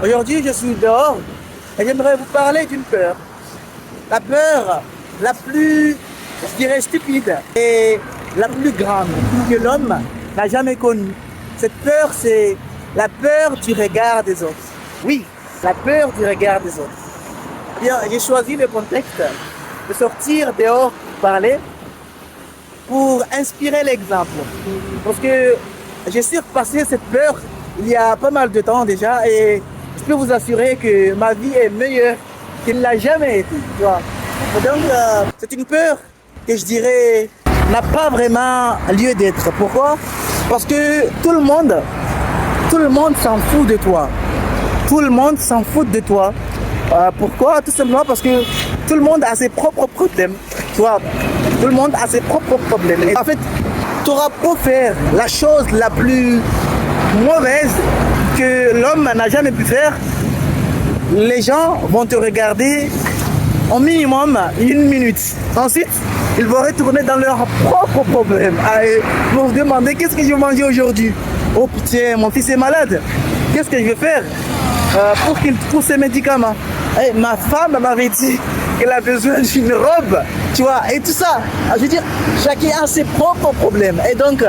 Aujourd'hui, je suis dehors et j'aimerais vous parler d'une peur. La peur la plus, je dirais, stupide et la plus grande que l'homme n'a jamais connue. Cette peur, c'est la peur du regard des autres. Oui, la peur du regard des autres. Eh bien, j'ai choisi le contexte de sortir dehors pour parler, pour inspirer l'exemple. Parce que j'ai surpassé cette peur il y a pas mal de temps déjà et je peux vous assurer que ma vie est meilleure qu'elle ne l'a jamais été. Tu vois. Et donc, c'est une peur que je dirais n'a pas vraiment lieu d'être. Pourquoi? Parce que tout le monde s'en fout de toi. Tout le monde s'en fout de toi. Pourquoi? Tout simplement parce que tout le monde a ses propres problèmes. Tu vois, tout le monde a ses propres problèmes. Et en fait, tu auras beau faire la chose la plus mauvaise que l'homme n'a jamais pu faire, les gens vont te regarder au minimum 1 minute. Ensuite, ils vont retourner dans leurs propres problèmes. Ils vont se demander qu'est-ce que je vais manger aujourd'hui. Oh putain, mon fils est malade. Qu'est-ce que je vais faire pour qu'il trouve ses médicaments? Ma femme m'avait dit qu'elle a besoin d'une robe, tu vois, et tout ça. Je veux dire, chacun a ses propres problèmes. Et donc,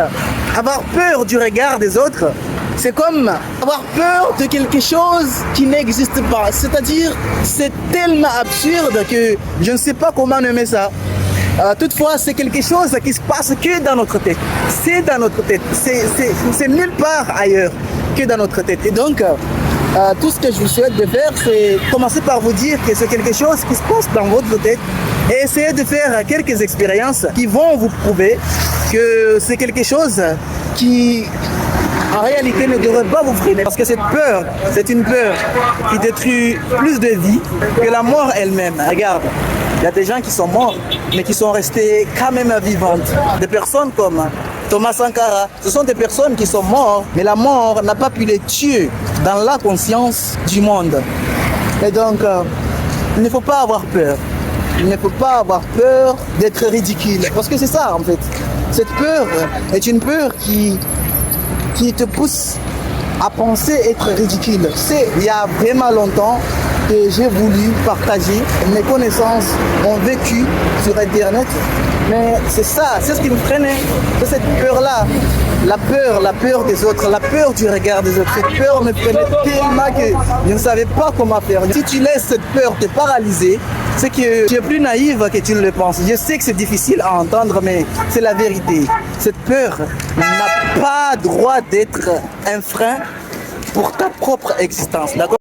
avoir peur du regard des autres, c'est comme avoir peur de quelque chose qui n'existe pas. C'est-à-dire, c'est tellement absurde que je ne sais pas comment nommer ça. Toutefois, c'est quelque chose qui se passe que dans notre tête. C'est dans notre tête. C'est nulle part ailleurs que dans notre tête. Et donc, tout ce que je vous souhaite de faire, c'est commencer par vous dire que c'est quelque chose qui se passe dans votre tête et essayer de faire quelques expériences qui vont vous prouver que c'est quelque chose qui, en réalité, ne devrait pas vous freiner. Parce que cette peur, c'est une peur qui détruit plus de vies que la mort elle-même. Regarde, il y a des gens qui sont morts, mais qui sont restés quand même vivantes. Des personnes comme Thomas Sankara, ce sont des personnes qui sont mortes, mais la mort n'a pas pu les tuer dans la conscience du monde. Et donc, il ne faut pas avoir peur. Il ne faut pas avoir peur d'être ridicule. Parce que c'est ça, en fait. Cette peur est une peur qui te pousse à penser être ridicule. C'est il y a vraiment longtemps que j'ai voulu partager mes connaissances, mon vécu sur Internet. Mais c'est ça, c'est ce qui me freinait. C'est cette peur-là. La peur des autres, la peur du regard des autres. Cette peur me freinait tellement que je ne savais pas comment faire. Si tu laisses cette peur te paralyser, c'est que tu es plus naïve que tu ne le penses. Je sais que c'est difficile à entendre, mais c'est la vérité. Cette peur n'a pas droit d'être un frein pour ta propre existence. D'accord?